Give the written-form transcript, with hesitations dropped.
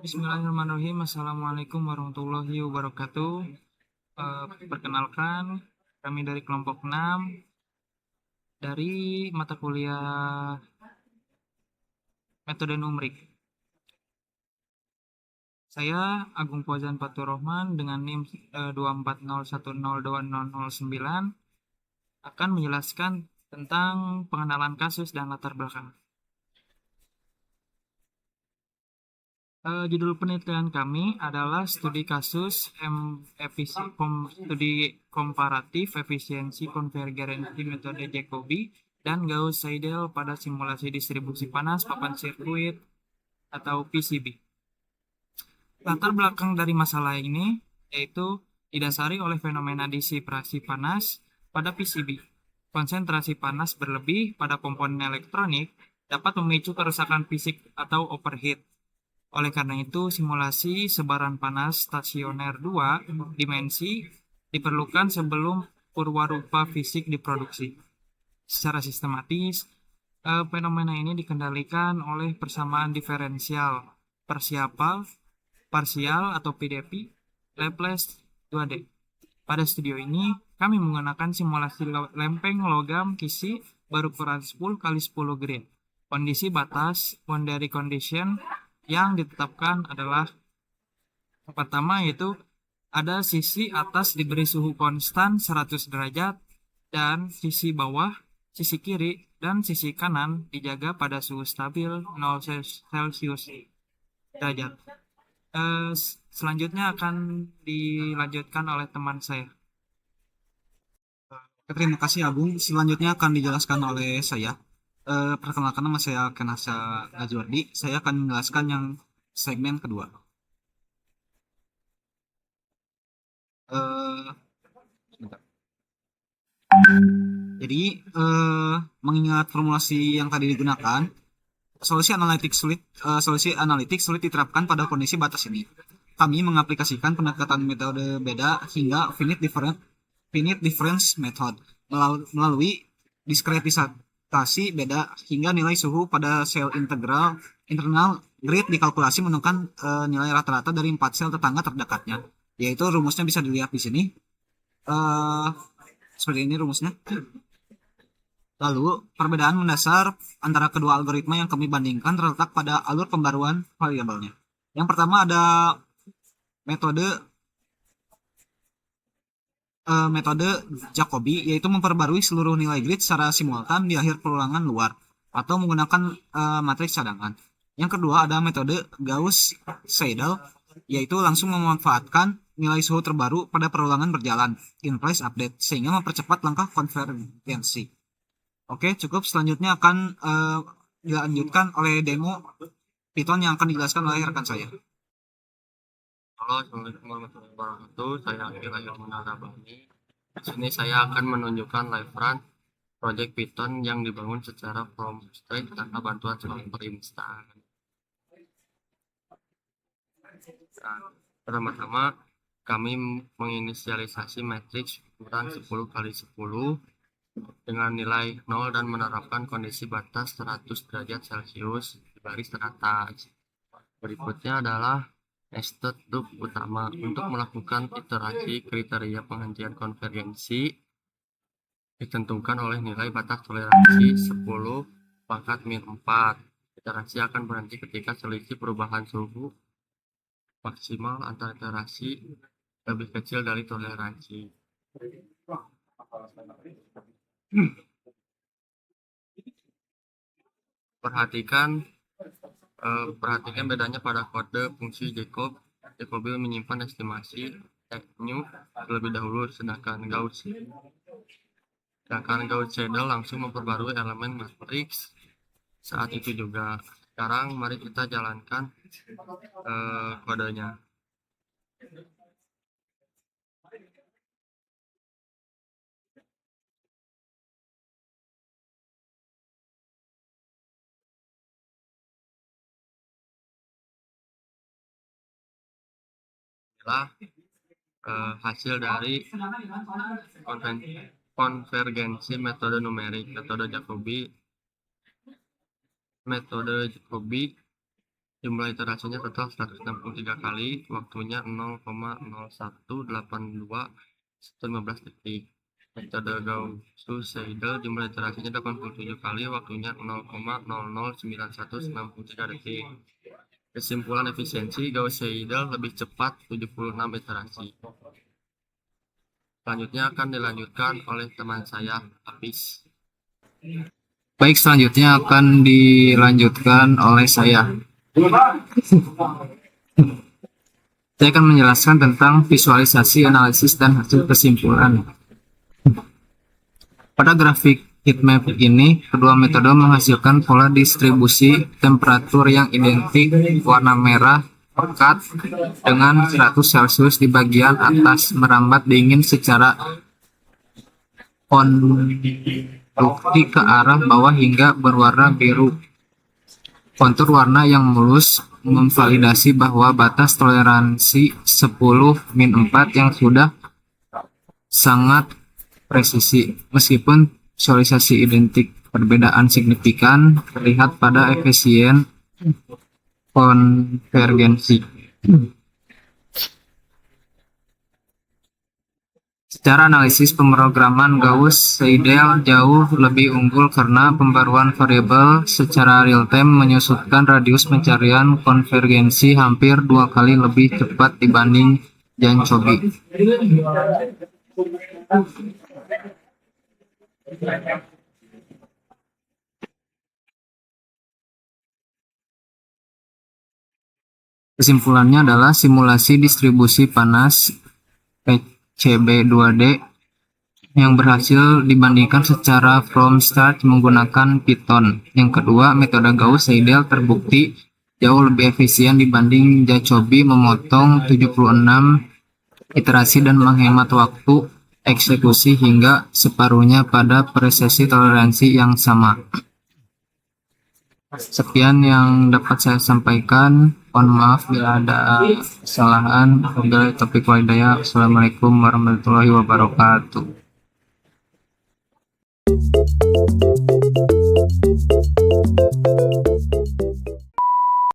Bismillahirrahmanirrahim. Assalamualaikum warahmatullahi wabarakatuh. Perkenalkan, kami dari kelompok 6 dari mata kuliah metode numerik. Saya Agung Fauzan Faturrahman dengan NIM 240102009 akan menjelaskan tentang pengenalan kasus dan latar belakang. Judul penelitian kami adalah studi kasus studi komparatif efisiensi konvergensi metode Jacobi dan Gauss-Seidel pada simulasi distribusi panas papan sirkuit atau PCB. Latar belakang dari masalah ini yaitu didasari oleh fenomena disiprasi panas pada PCB. Konsentrasi panas berlebih pada komponen elektronik dapat memicu kerusakan fisik atau overheat. Oleh karena itu, simulasi sebaran panas stasioner 2 dimensi diperlukan sebelum purwarupa fisik diproduksi. Secara sistematis, fenomena ini dikendalikan oleh persamaan diferensial parsial atau PDP Laplace 2D. Pada studio ini, kami menggunakan simulasi lempeng logam kisi berukuran 10 kali 10 grid. Kondisi batas boundary condition yang ditetapkan adalah pertama yaitu ada sisi atas diberi suhu konstan 100 derajat dan sisi bawah, sisi kiri, dan sisi kanan dijaga pada suhu stabil 0 Celcius derajat. Selanjutnya akan dilanjutkan oleh teman saya. Terima kasih Agung. Selanjutnya akan dijelaskan oleh saya. Perkenalkan, nama saya Kenasa Najwardi. Saya akan menjelaskan yang segmen kedua. Eh, sebentar. Jadi, mengingat formulasi yang tadi digunakan, solusi analitik sulit diterapkan pada kondisi batas ini. Kami mengaplikasikan pendekatan metode beda hingga finite difference method melalui diskretisasi beda hingga nilai suhu pada sel internal grid dikalkulasi menemukan nilai rata-rata dari 4 sel tetangga terdekatnya. Yaitu rumusnya bisa dilihat di sini. Eh, Seperti ini rumusnya. Lalu, perbedaan mendasar antara kedua algoritma yang kami bandingkan terletak pada alur pembaruan variabelnya. Yang pertama ada metode metode Jacobi, yaitu memperbarui seluruh nilai grid secara simultan di akhir perulangan luar atau menggunakan matriks cadangan. Yang kedua ada metode Gauss-Seidel, yaitu langsung memanfaatkan nilai suhu terbaru pada perulangan berjalan in place update sehingga mempercepat langkah konvergensi. Oke, cukup. Selanjutnya akan dilanjutkan oleh demo Python yang akan dijelaskan oleh rekan saya. Halo, Assalamualaikum warahmatullahi wabarakatuh. Saya Akila Yomuna Rabani. Di sini saya akan menunjukkan live run project Python yang dibangun secara from scratch tanpa bantuan developer instan. Nah, pertama-tama kami menginisialisasi matriks ukuran 10 kali 10 dengan nilai 0 dan menerapkan kondisi batas 100 derajat Celcius di baris teratas. Berikutnya adalah nested loop utama untuk melakukan iterasi kriteria penghentian konvergensi ditentukan oleh nilai batas toleransi 10 pangkat min 4. Iterasi akan berhenti ketika selisih perubahan suhu maksimal antar iterasi lebih kecil dari toleransi. Perhatikan bedanya pada kode fungsi Jacob. Jacobi menyimpan estimasi new terlebih dahulu, sedangkan Gauss-Seidel langsung memperbarui elemen matriks saat itu juga. Sekarang mari kita jalankan kodenya. Inilah hasil dari konvergensi metode numerik. Metode Jacobi Jumlah iterasinya total 163 kali, waktunya 0,0182115 detik. Metode Gauss-Seidel jumlah iterasinya 87 kali, waktunya 0,009163 detik. Kesimpulan efisiensi Gauss-Seidel lebih cepat 76 iterasi. Selanjutnya akan dilanjutkan oleh teman saya, Apis. Baik, selanjutnya akan dilanjutkan oleh saya. Saya akan menjelaskan tentang visualisasi, analisis, dan hasil kesimpulan. Pada grafik heatmap ini, kedua metode menghasilkan pola distribusi temperatur yang identik. Warna merah pekat dengan 100 Celcius di bagian atas merambat dingin secara kondukti ke arah bawah hingga berwarna biru. Kontur warna yang mulus memvalidasi bahwa batas toleransi 10-4 yang sudah sangat presisi. Meskipun visualisasi identik, perbedaan signifikan terlihat pada efisien konvergensi. Secara analisis, pemrograman Gauss-Seidel jauh lebih unggul karena pembaruan variabel secara real-time menyusutkan radius pencarian konvergensi hampir 2 kali lebih cepat dibanding Jacobi. Kesimpulannya adalah simulasi distribusi panas PCB2D yang berhasil dibandingkan secara from start menggunakan Python. Yang kedua, metode Gauss-Seidel terbukti jauh lebih efisien dibanding Jacobi, memotong 76 iterasi dan menghemat waktu eksekusi hingga separuhnya pada presisi toleransi yang sama. Sekian yang dapat saya sampaikan. Mohon maaf bila ada kesalahan. Wabillahi taufiq wal hidayah. Assalamualaikum warahmatullahi wabarakatuh.